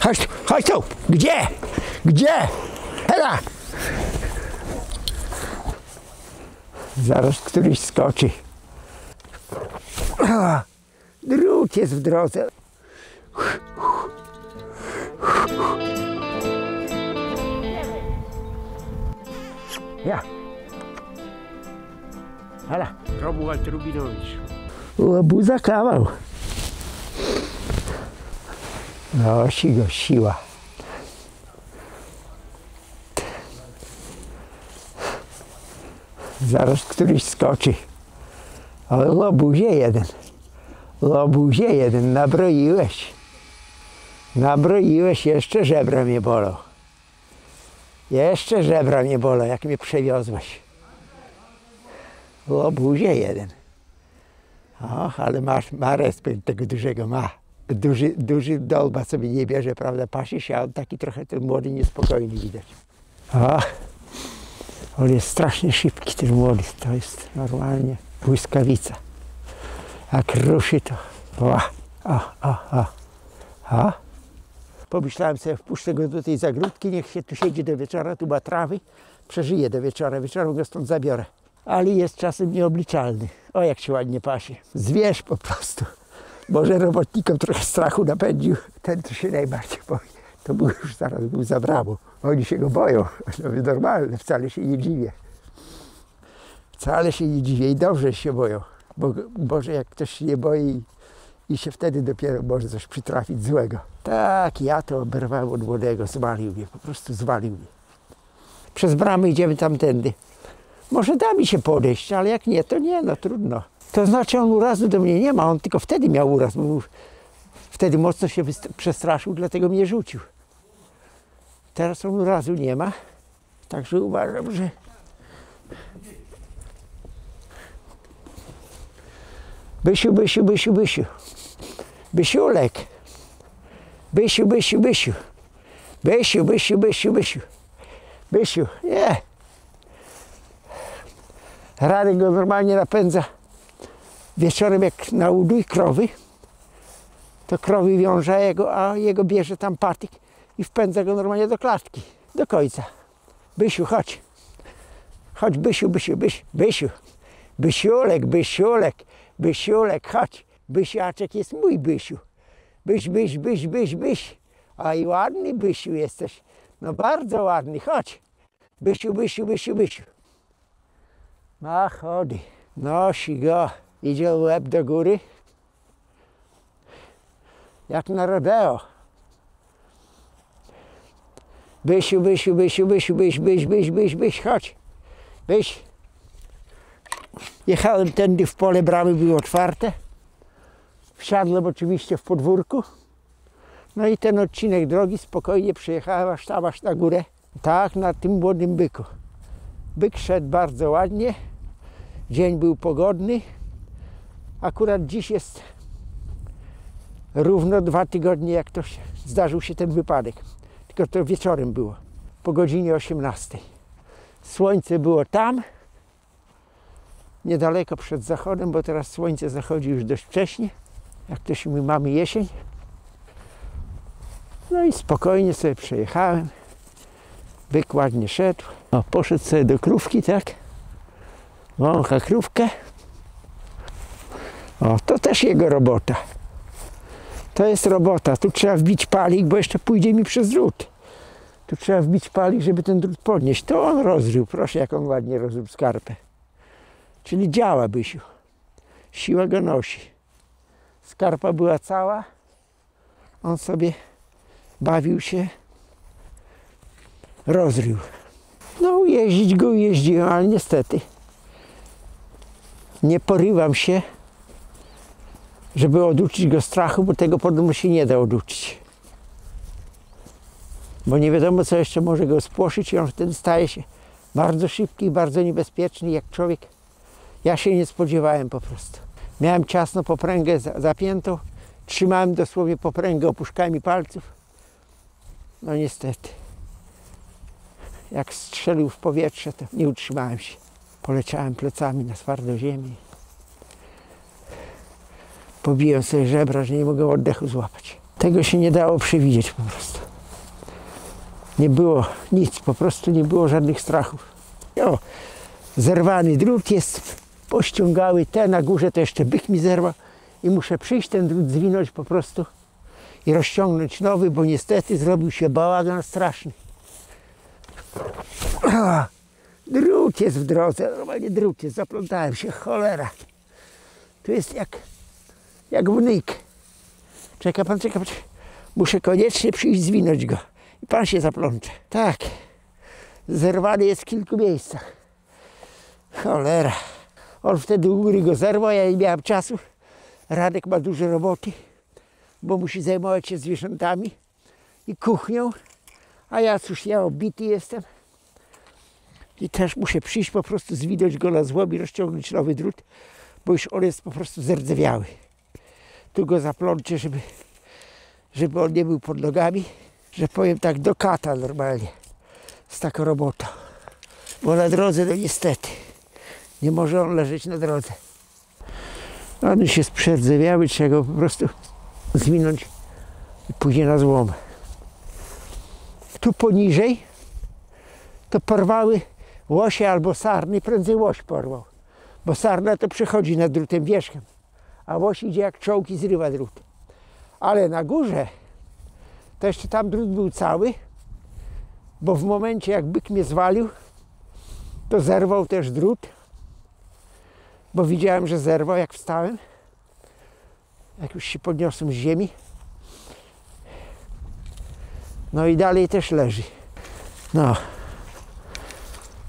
Chodź tu! Gdzie? Gdzie? Hela! Zaraz któryś skoczy. Drut jest w drodze. Ja. Hela. Romuald Rubinowicz. Łobuza kawał. No, siła. Zaraz któryś skoczy. Ale łobuzie jeden, nabroiłeś. Nabroiłeś, jeszcze żebra mnie bolą. Jeszcze żebra mnie bolą, jak mnie przewiozłeś. Łobuzie jeden. Och, ale ma respekt tego dużego, ma. Duży dolba sobie nie bierze, prawda, pasi się, a on taki trochę ten młody, niespokojny widać. Och, on jest strasznie szybki, ten młody, to jest normalnie błyskawica. Jak ruszy to, Pomyślałem sobie, wpuszczę go do tej zagródki, niech się tu siedzi do wieczora, tu ma trawy, przeżyje do wieczora, wieczorem go stąd zabiorę. Ale jest czasem nieobliczalny. O, jak się ładnie pasie. Zwierz po prostu. Może robotnikom trochę strachu napędził. Ten to się najbardziej boi. To był już zaraz za bramą. Oni się go boją. To jest normalne, wcale się nie dziwię. Wcale się nie dziwię i dobrze się boją. Bo Boże, jak ktoś się nie boi i się wtedy dopiero może coś przytrafić złego. Tak, ja to oberwałem od młodego, zwalił mnie, po prostu zwalił mnie. Przez bramy idziemy tamtędy. Może da mi się podejść, ale jak nie, to nie, no trudno. To znaczy on urazu do mnie nie ma, on tylko wtedy miał uraz, bo wtedy mocno się przestraszył, dlatego mnie rzucił. Teraz on urazu nie ma, także uważam, że... Bysiu. Bysiulek. Bysiu. Bysiu, nie. Radek go normalnie napędza. Wieczorem jak nałuduje krowy, to krowy wiąże a jego bierze tam patyk i wpędza go normalnie do klatki, do końca. Bysiu, chodź. Chodź, Bysiu. Bysiulek, chodź. Bysiaczek jest mój Bysiu. Byś. A i ładny Bysiu jesteś. No bardzo ładny, chodź. Bysiu. Ma chody. Nosi go. Idzie łeb do góry. Jak na rodeo. Bysiu, chodź. Byś. Jechałem tędy w pole, bramy były otwarte. Wsiadłem oczywiście w podwórku. No i ten odcinek drogi spokojnie przejechałem aż na górę. Tak, na tym młodym byku. Byk szedł bardzo ładnie. Dzień był pogodny. Akurat dziś jest równo 2 tygodnie, jak to zdarzył się ten wypadek. Tylko to wieczorem było, po godzinie 18. Słońce było tam, niedaleko przed zachodem, bo teraz słońce zachodzi już dość wcześnie. Jak to się mówi, mamy jesień. No i spokojnie sobie przejechałem. Byk ładnie szedł. O, poszedł sobie do krówki, tak? Wącha krówkę. O, to też jego robota. To jest robota. Tu trzeba wbić palik, bo jeszcze pójdzie mi przez drut. Tu trzeba wbić palik, żeby ten drut podnieść. To on rozrył. Proszę, jak on ładnie rozrył skarpę. Czyli działa, Bysiu. Siła go nosi. Skarpa była cała. On sobie bawił się. Rozrył. No, jeździć go jeździłem, ale niestety nie porywam się, żeby oduczyć go strachu, bo tego podobno się nie da oduczyć. Bo nie wiadomo, co jeszcze może go spłoszyć i on wtedy staje się bardzo szybki i bardzo niebezpieczny, jak człowiek. Ja się nie spodziewałem po prostu. Miałem ciasno popręgę zapiętą, trzymałem dosłownie popręgę opuszkami palców. No niestety. Jak strzelił w powietrze, to nie utrzymałem się. Poleciałem plecami na twardą ziemię. Pobiłem sobie żebra, że nie mogę oddechu złapać. Tego się nie dało przewidzieć po prostu. Nie było nic, po prostu nie było żadnych strachów. O, zerwany drut jest, pościągały te na górze, to jeszcze byk mi zerwał i muszę przyjść ten drut zwinąć po prostu i rozciągnąć nowy, bo niestety zrobił się bałagan straszny. Drut jest w drodze, normalnie drut jest, zaplątałem się, cholera. Tu jest jak wnyk. Czeka pan. Muszę koniecznie przyjść zwinąć go. I pan się zaplącze. Tak. Zerwany jest w kilku miejscach. Cholera. On wtedy u góry go zerwał, ja nie miałem czasu. Radek ma dużo roboty, bo musi zajmować się zwierzętami i kuchnią. A ja obity jestem. I też muszę przyjść po prostu zwinąć go na złom i rozciągnąć nowy drut, bo już on jest po prostu zardzewiały. Tu go zaplączę, żeby on nie był pod nogami, że powiem tak do kata normalnie z taką robotą. Bo na drodze, no niestety, nie może on leżeć na drodze. On już jest przerdzewiały, trzeba go po prostu zwinąć i później na złom. Tu poniżej to porwały łosie albo sarny, prędzej łoś porwał. Bo sarna to przechodzi nad drutem wierzchem, a łoś idzie jak czołg i zrywa drut. Ale na górze to jeszcze tam drut był cały, bo w momencie jak byk mnie zwalił, to zerwał też drut, bo widziałem, że zerwał jak wstałem, jak już się podniosłem z ziemi. No i dalej też leży. No,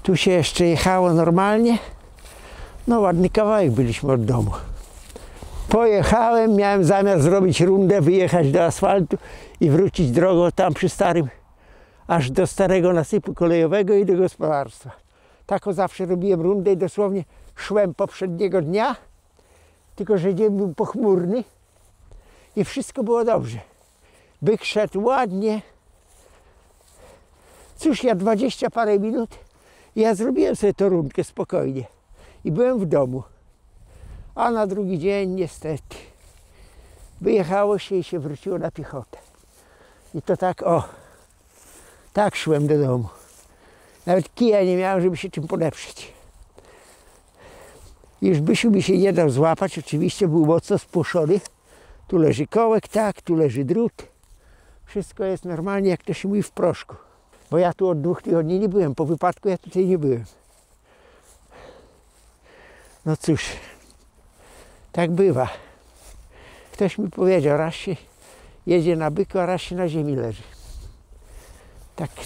tu się jeszcze jechało normalnie. No ładny kawałek byliśmy od domu. Pojechałem, miałem zamiar zrobić rundę, wyjechać do asfaltu i wrócić drogą tam przy starym, aż do starego nasypu kolejowego i do gospodarstwa. Taką zawsze robiłem rundę i dosłownie szłem poprzedniego dnia, tylko że dzień był pochmurny i wszystko było dobrze. Byk szedł ładnie. Cóż, ja 20 parę minut i ja zrobiłem sobie tę rundkę spokojnie i byłem w domu. A na drugi dzień niestety wyjechało się i się wróciło na piechotę. I to tak, tak szłem do domu. Nawet kija nie miałem, żeby się czym podeprzeć. Już Bysiu mi się nie dał złapać, oczywiście był mocno spłoszony. Tu leży kołek, tak, tu leży drut. Wszystko jest normalnie, jak to się mówi, w proszku. Bo ja tu od 2 tygodni nie byłem, po wypadku ja tutaj nie byłem. No cóż, tak bywa. Ktoś mi powiedział, raz się jedzie na byku, a raz się na ziemi leży.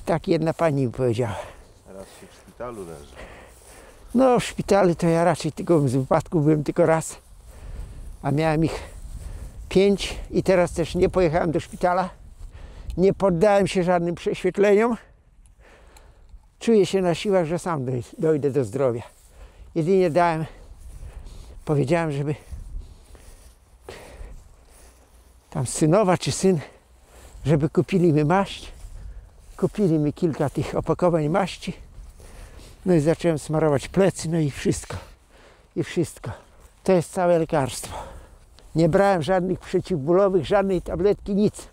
Tak jedna pani mi powiedziała. Raz się w szpitalu leży. No w szpitalu to ja raczej tylko z wypadku byłem tylko raz, a miałem ich 5 i teraz też nie pojechałem do szpitala. Nie poddałem się żadnym prześwietleniom. Czuję się na siłach, że sam dojdę do zdrowia. Jedynie powiedziałem, żeby tam synowa czy syn, żeby kupili mi maść. Kupili mi kilka tych opakowań maści. No i zacząłem smarować plecy, no i wszystko. I wszystko. To jest całe lekarstwo. Nie brałem żadnych przeciwbólowych, żadnej tabletki, nic.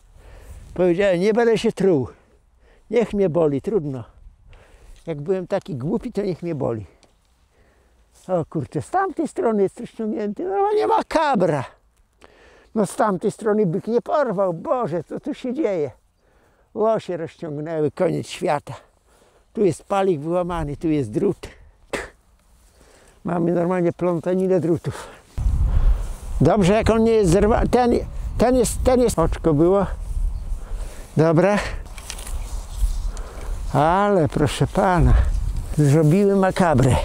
Powiedziałem, nie będę się truł. Niech mnie boli, trudno. Jak byłem taki głupi, to niech mnie boli. O kurczę, z tamtej strony jest rozciągnięty, no nie ma kabra. No z tamtej strony byk nie porwał, Boże, co tu się dzieje? Łosie rozciągnęły, koniec świata. Tu jest palik wyłamany, tu jest drut. Mamy normalnie plątaninę drutów. Dobrze, jak on nie jest zerwany. Ten jest. Oczko było. Dobra. Ale proszę pana, zrobiły makabrę.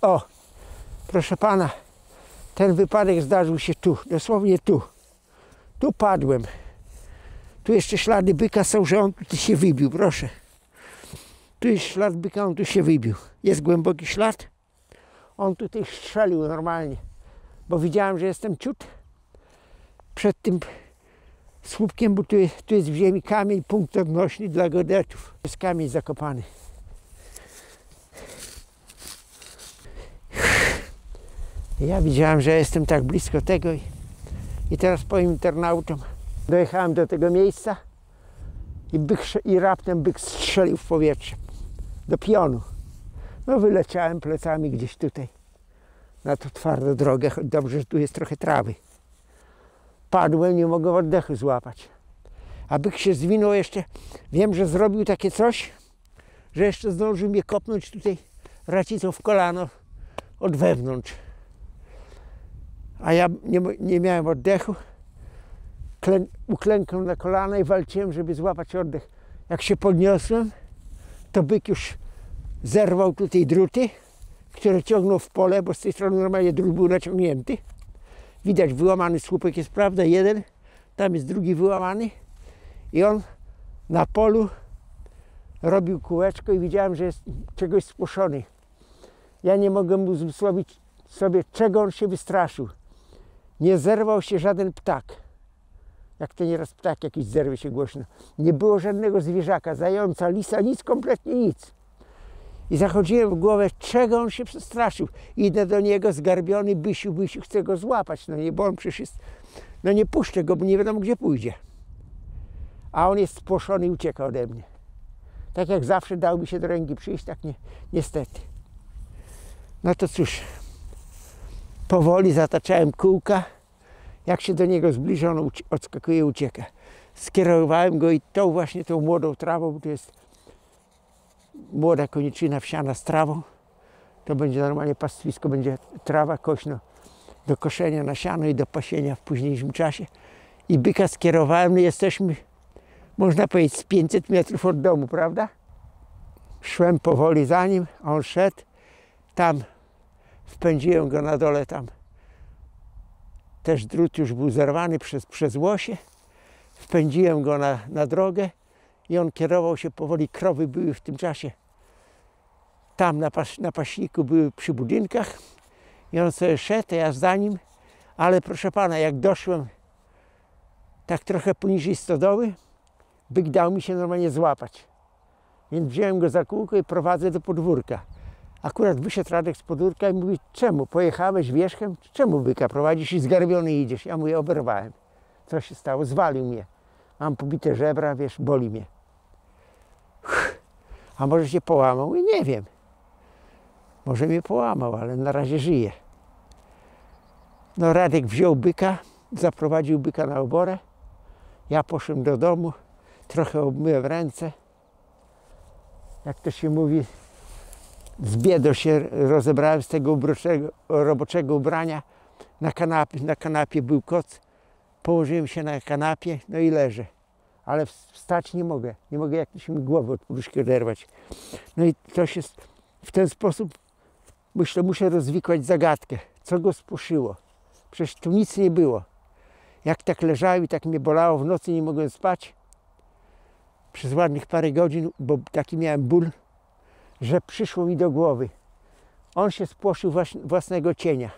O, proszę pana, ten wypadek zdarzył się tu, dosłownie tu. Tu padłem. Tu jeszcze ślady byka są, że on tu się wybił, proszę. Tu jest ślad byka, on tu się wybił. Jest głęboki ślad. On tutaj strzelił normalnie, bo widziałem, że jestem ciut przed tym słupkiem, bo tu jest w ziemi kamień, punkt odnośny dla godetów. Jest kamień zakopany. Ja widziałem, że jestem tak blisko tego I teraz powiem internautom, dojechałem do tego miejsca i raptem byk strzelił w powietrze, do pionu. No wyleciałem plecami gdzieś tutaj, na tą twardą drogę, choć dobrze, że tu jest trochę trawy. Padłem, nie mogłem oddechu złapać. A byk się zwinął jeszcze, wiem, że zrobił takie coś, że jeszcze zdążył mnie kopnąć tutaj racicą w kolano od wewnątrz. A ja nie miałem oddechu. Uklękłem na kolana i walczyłem, żeby złapać oddech. Jak się podniosłem, to byk już zerwał tutaj druty, które ciągnął w pole, bo z tej strony normalnie drut był naciągnięty. Widać, wyłamany słupek jest, prawda, jeden, tam jest drugi wyłamany i on na polu robił kółeczko i widziałem, że jest czegoś spłoszony. Ja nie mogłem uzmysłowić sobie, czego on się wystraszył. Nie zerwał się żaden ptak. Jak to nieraz ptak jakiś zerwie się głośno. Nie było żadnego zwierzaka, zająca, lisa, nic, kompletnie nic. I zachodziłem w głowę, czego on się przestraszył. Idę do niego zgarbiony, Bysiu, chcę go złapać. No nie, bo on przecież jest, no nie puszczę go, bo nie wiadomo gdzie pójdzie. A on jest spłoszony i ucieka ode mnie. Tak jak zawsze dał mi się do ręki przyjść, tak nie, niestety. No to cóż, powoli zataczałem kółka. Jak się do niego zbliża, on odskakuje, ucieka. Skierowałem go i tą młodą trawą, bo to jest młoda koniczyna wsiana z trawą. To będzie normalnie pastwisko, będzie trawa kośno do koszenia na siano i do pasienia w późniejszym czasie. I byka skierowałem, no jesteśmy, można powiedzieć, z 500 metrów od domu, prawda? Szłem powoli za nim, a on szedł. Tam wpędziłem go na dole, tam też drut już był zerwany przez łosie. Wpędziłem go na drogę i on kierował się powoli. Krowy były w tym czasie tam na paśniku, były przy budynkach i on sobie szedł, a ja za nim. Ale proszę pana, jak doszłem tak trochę poniżej stodoły, byk dał mi się normalnie złapać. Więc wziąłem go za kółko i prowadzę do podwórka. Akurat wyszedł Radek z podwórka i mówi, czemu? Pojechałeś wierzchem? Czemu byka prowadzisz i zgarbiony idziesz? Ja mówię, oberwałem. Co się stało? Zwalił mnie. Mam pobite żebra, wiesz, boli mnie. A może się połamał? Mówię, nie wiem. Może mnie połamał, ale na razie żyje. No Radek wziął byka, zaprowadził byka na oborę. Ja poszedłem do domu, trochę obmyłem ręce. Jak to się mówi, z biedą się rozebrałem z tego roboczego ubrania. Na kanapie był koc. Położyłem się na kanapie, no i leżę. Ale wstać nie mogę. Nie mogę jak mi głowę od poduszki oderwać. No i to się w ten sposób, myślę, muszę rozwikłać zagadkę. Co go spłoszyło? Przecież tu nic nie było. Jak tak leżałem i tak mnie bolało, w nocy nie mogłem spać. Przez ładnych parę godzin, bo taki miałem ból, że przyszło mi do głowy. On się spłoszył własnego cienia.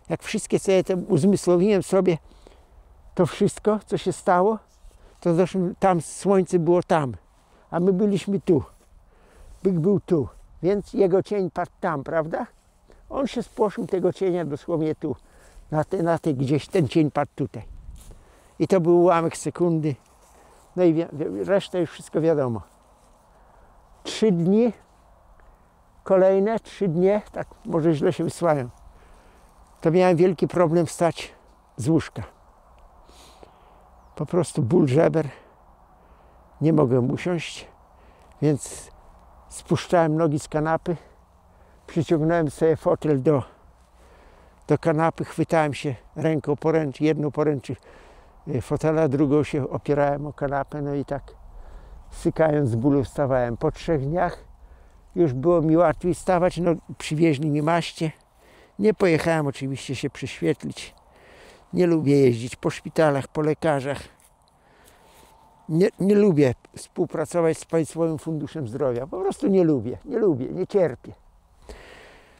Jak wszystkie sobie uzmysłowiłem sobie to wszystko, co się stało, to zresztą tam słońce było tam, a my byliśmy tu. Byk był tu, więc jego cień padł tam, prawda? On się spłoszył tego cienia dosłownie tu. Na tej gdzieś ten cień padł tutaj. I to był ułamek sekundy. No i reszta już wszystko wiadomo. 3 dni, kolejne 3 dni, tak może źle się wysłają, to miałem wielki problem wstać z łóżka. Po prostu ból żeber, nie mogłem usiąść, więc spuszczałem nogi z kanapy, przyciągnąłem sobie fotel do kanapy, chwytałem się ręką jedną poręczy fotela, drugą się opierałem o kanapę, no i tak sykając z bólu wstawałem. Po 3 dniach już było mi łatwiej wstawać, no przywieźli mi maście. Nie pojechałem oczywiście się prześwietlić. Nie lubię jeździć po szpitalach, po lekarzach. Nie lubię współpracować z Państwowym Funduszem Zdrowia. Po prostu nie lubię, nie cierpię.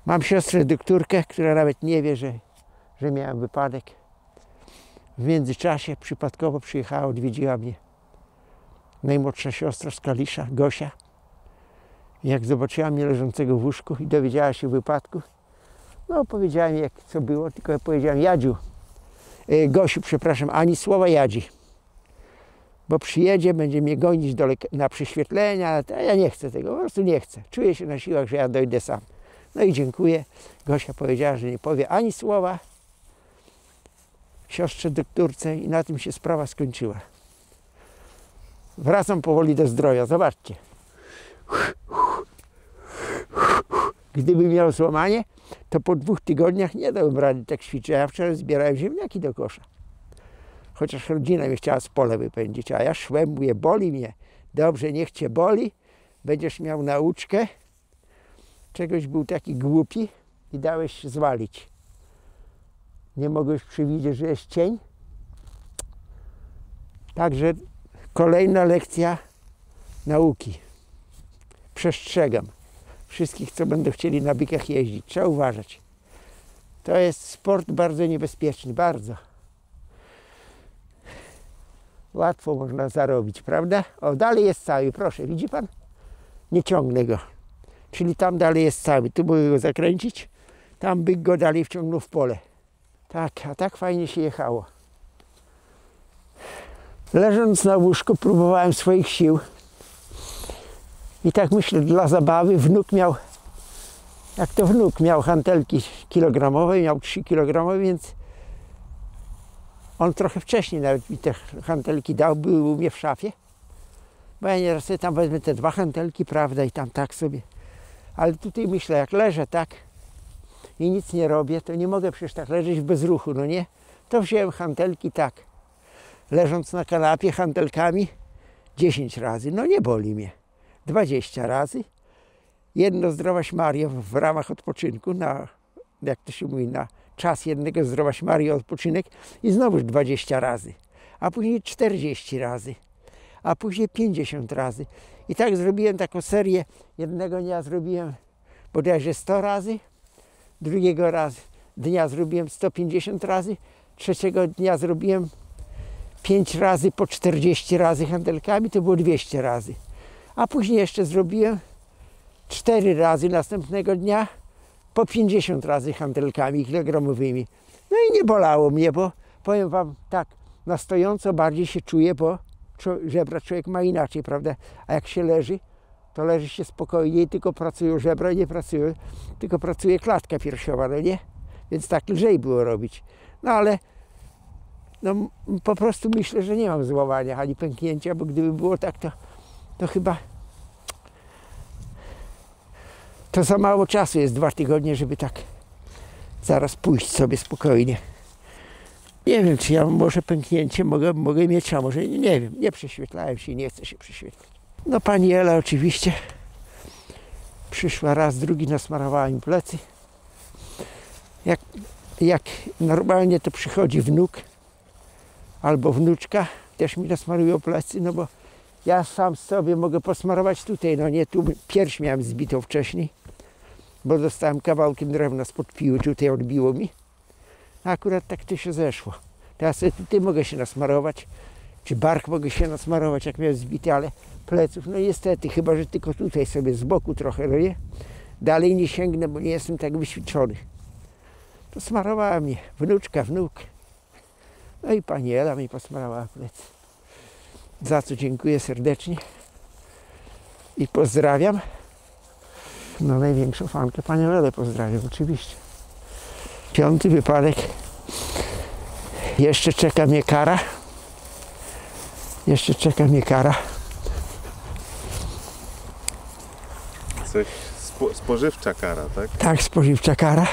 Mam siostrę doktorkę, która nawet nie wie, że miałem wypadek. W międzyczasie przypadkowo przyjechała, odwiedziła mnie najmłodsza siostra z Kalisza, Gosia. Jak zobaczyła mnie leżącego w łóżku i dowiedziała się o wypadku, no powiedziała mi, co było, tylko ja powiedziałem, Jadziu, Gosiu, przepraszam, ani słowa Jadzi. Bo przyjedzie, będzie mnie gonić na prześwietlenia, a ja nie chcę tego, po prostu nie chcę. Czuję się na siłach, że ja dojdę sam. No i dziękuję. Gosia powiedziała, że nie powie ani słowa siostrze doktorce i na tym się sprawa skończyła. Wracam powoli do zdrowia, zobaczcie. Gdybym miał złamanie, to po 2 tygodniach nie dałem rady tak ćwiczyć. Ja wczoraj zbierałem ziemniaki do kosza. Chociaż rodzina mnie chciała z pola wypędzić, a ja szłem, mówię, boli mnie. Dobrze, niech cię boli, będziesz miał nauczkę. Czegoś był taki głupi i dałeś się zwalić. Nie mogłeś przewidzieć, że jest cień. Także kolejna lekcja nauki. Przestrzegam wszystkich, co będą chcieli na bykach jeździć. Trzeba uważać. To jest sport bardzo niebezpieczny, bardzo. Łatwo można zarobić, prawda? O, dalej jest cały, proszę, widzi pan? Nie ciągnę go. Czyli tam dalej jest cały. Tu mogę go zakręcić, tam byk go dalej wciągnął w pole. Tak, a tak fajnie się jechało. Leżąc na łóżku próbowałem swoich sił. I tak myślę, dla zabawy wnuk miał, jak to wnuk, miał hantelki kilogramowe, miał 3 kg, więc on trochę wcześniej nawet mi te hantelki dał, były u mnie w szafie. Bo ja nieraz sobie tam wezmę te 2 hantelki, prawda, i tam tak sobie. Ale tutaj myślę, jak leżę tak i nic nie robię, to nie mogę przecież tak leżeć w bezruchu, no nie? To wziąłem hantelki tak, leżąc na kanapie hantelkami 10 razy, no nie boli mnie. 20 razy. Jedno Zdrowaś Mario w ramach odpoczynku, na, jak to się mówi, na czas jednego Zdrowaś Mario odpoczynek i znowuż 20 razy. A później 40 razy. A później 50 razy. I tak zrobiłem taką serię. Jednego dnia zrobiłem bodajże 100 razy. Drugiego dnia zrobiłem 150 razy. Trzeciego dnia zrobiłem 5 razy po 40 razy hantelkami. To było 200 razy. A później jeszcze zrobiłem 4 razy następnego dnia po 50 razy hantelkami kilogramowymi. No i nie bolało mnie, bo powiem wam tak, na stojąco bardziej się czuję, bo żebra człowiek ma inaczej, prawda? A jak się leży, to leży się spokojnie i tylko pracują żebra, nie pracują, tylko pracuje klatka piersiowa, no nie? Więc tak lżej było robić. No ale no, po prostu myślę, że nie mam złamania ani pęknięcia, bo gdyby było tak, to chyba to za mało czasu jest 2 tygodnie, żeby tak zaraz pójść sobie spokojnie. Nie wiem, czy ja może pęknięcie mogę mieć, a może nie wiem. Nie prześwietlałem się i nie chcę się prześwietlać. No pani Ela oczywiście przyszła raz, drugi, nasmarowała mi plecy. Jak normalnie to przychodzi wnuk albo wnuczka, też mi nasmarują plecy, no bo ja sam sobie mogę posmarować tutaj, no nie, tu pierś miałem zbitą wcześniej, bo dostałem kawałkiem drewna spod piły, tutaj odbiło mi. A akurat tak to się zeszło. Teraz sobie tutaj mogę się nasmarować, czy bark mogę się nasmarować, jak miałem zbity, ale pleców, no niestety, chyba że tylko tutaj sobie z boku trochę, no nie? Dalej nie sięgnę, bo nie jestem tak wyćwiczony. To smarowała mnie wnuczka, wnuk. No i pani Ela mi posmarowała plecy. Za co dziękuję serdecznie i pozdrawiam. No największą fankę panią Elę pozdrawiam, oczywiście. 5. wypadek. Jeszcze czeka mnie kara. Coś spożywcza kara, tak? Tak, spożywcza kara.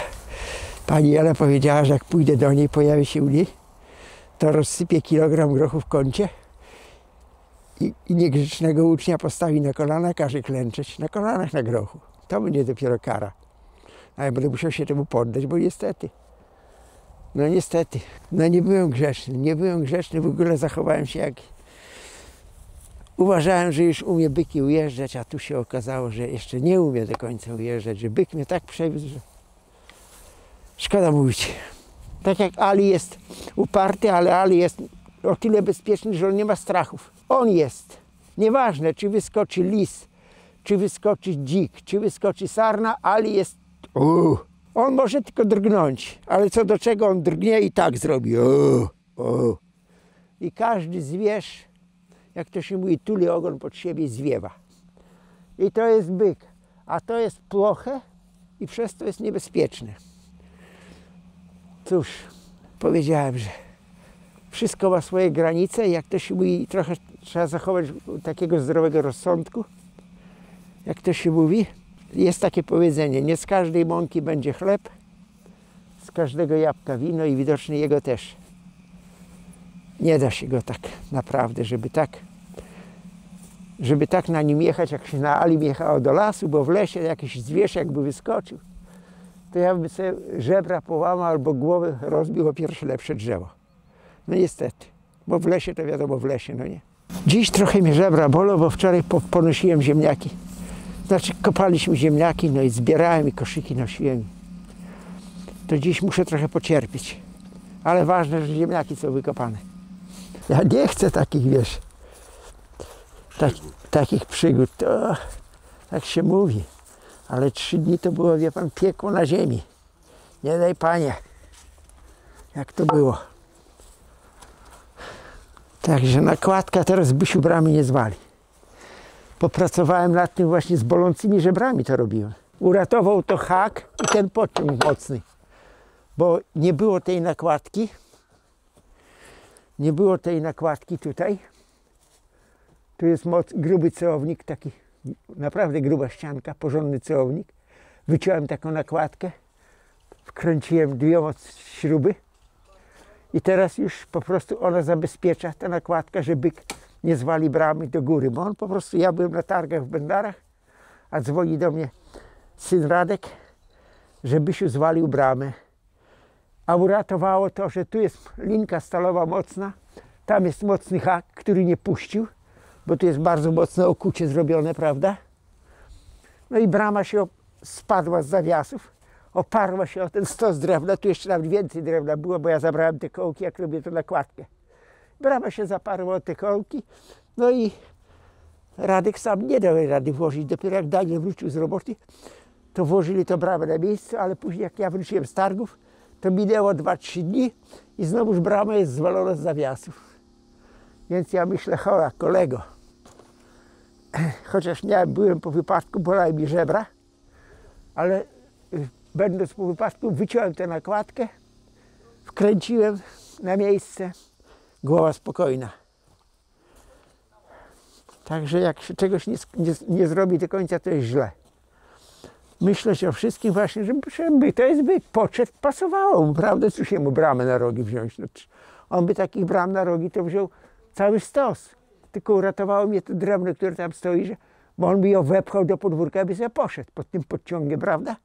Pani Ela powiedziała, że jak pójdę do niej, pojawię się u niej, to rozsypię kilogram grochu w kącie i niegrzecznego ucznia postawi na kolana, każe klęczeć na kolanach na grochu. To będzie dopiero kara. A ja będę musiał się temu poddać, bo niestety. No niestety. No nie byłem grzeczny, w ogóle zachowałem się jak... Uważałem, że już umie byki ujeżdżać, a tu się okazało, że jeszcze nie umie do końca ujeżdżać, że byk mnie tak przewiózł, że... Szkoda mówić. Tak jak Ali jest uparty, ale Ali jest o tyle bezpieczny, że on nie ma strachów. On jest. Nieważne, czy wyskoczy lis, czy wyskoczy dzik, czy wyskoczy sarna, Ali jest On może tylko drgnąć, ale co do czego on drgnie i tak zrobi. O, o. I każdy zwierz, jak to się mówi, tuli ogon pod siebie i zwiewa. I to jest byk, a to jest ploche i przez to jest niebezpieczne. Cóż, powiedziałem, że wszystko ma swoje granice, jak to się mówi, trochę trzeba zachować takiego zdrowego rozsądku. Jak to się mówi, jest takie powiedzenie, nie z każdej mąki będzie chleb, z każdego jabłka wino i widocznie jego też. Nie da się go tak naprawdę, żeby tak na nim jechać, jak się na Alim jechało do lasu, bo w lesie jakiś zwierz jakby wyskoczył, to ja bym sobie żebra połamał albo głowę rozbił o pierwsze lepsze drzewo. No niestety, bo w lesie to wiadomo w lesie, no nie. Dziś trochę mnie żebra bolą, bo wczoraj ponosiłem ziemniaki. Znaczy kopaliśmy ziemniaki, no i zbierałem i koszyki nosiłem. To dziś muszę trochę pocierpieć. Ale ważne, że ziemniaki są wykopane. Ja nie chcę takich, wiesz, takich przygód. To tak się mówi. Ale 3 dni to było, wie pan, piekło na ziemi. Nie daj Panie, jak to było. Także nakładka teraz Bysiu bramy nie zwali. Popracowałem nad tym właśnie z bolącymi żebrami, to robiłem. Uratował to hak i ten pociąg mocny. Bo nie było tej nakładki. Nie było tej nakładki tutaj. Tu jest gruby ceownik, taki naprawdę gruba ścianka, porządny ceownik. Wyciąłem taką nakładkę, wkręciłem 2 śruby i teraz już po prostu ona zabezpiecza, ta nakładka, że byk nie zwali bramy do góry, bo on po prostu, ja byłem na targach w Bendarach, a dzwoni do mnie syn Radek, że Bysiu zwalił bramę. A uratowało to, że tu jest linka stalowa mocna, tam jest mocny hak, który nie puścił, bo tu jest bardzo mocne okucie zrobione, prawda? No i brama się spadła z zawiasów, oparła się o ten stos drewna, tu jeszcze nawet więcej drewna było, bo ja zabrałem te kołki, jak robię to nakładkę. Brama się zaparła o te kołki, no i Radek sam nie dał rady włożyć. Dopiero jak Daniel wrócił z roboty, to włożyli to bramę na miejsce, ale później jak ja wróciłem z targów, to minęło 2-3 dni i znowuż brama jest zwalona z zawiasów. Więc ja myślę, hola, kolego, chociaż byłem po wypadku, bolały mi żebra, ale będąc po wypadku wyciąłem tę nakładkę, wkręciłem na miejsce, głowa spokojna. Także jak się czegoś nie zrobi do końca, to jest źle. Myśleć o wszystkim właśnie, żeby to jest byk, podszedł, pasowało mu, prawda, cóż mu bramę na rogi wziąć. No, on by takich bram na rogi to wziął cały stos. Tylko uratowało mnie to drewno, które tam stoi, bo on by ją wepchał do podwórka, aby sobie poszedł pod tym podciągiem, prawda?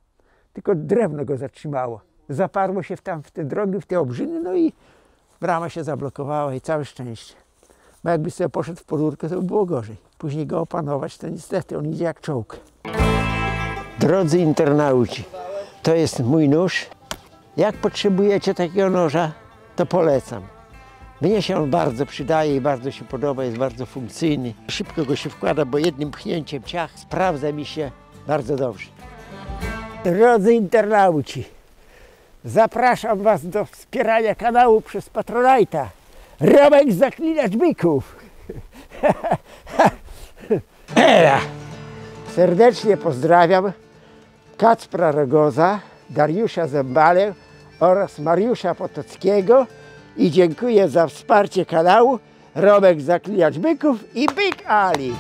Tylko drewno go zatrzymało. Zaparło się w te drogi, w te obrzyny, no i brama się zablokowała i całe szczęście. Bo jakby sobie poszedł w podwórkę, to by było gorzej. Później go opanować, to niestety on idzie jak czołg. Drodzy internauci, to jest mój nóż. Jak potrzebujecie takiego noża, to polecam. Mnie się on bardzo przydaje i bardzo się podoba, jest bardzo funkcyjny. Szybko go się wkłada, bo jednym pchnięciem ciach sprawdza mi się bardzo dobrze. Drodzy internauci, zapraszam Was do wspierania kanału przez Patronite'a. Romek Zaklinacz Byków. Serdecznie pozdrawiam Kacpra Rogoza, Dariusza Zembalę oraz Mariusza Potockiego i dziękuję za wsparcie kanału Romek Zaklinacz Byków i Byk Ali.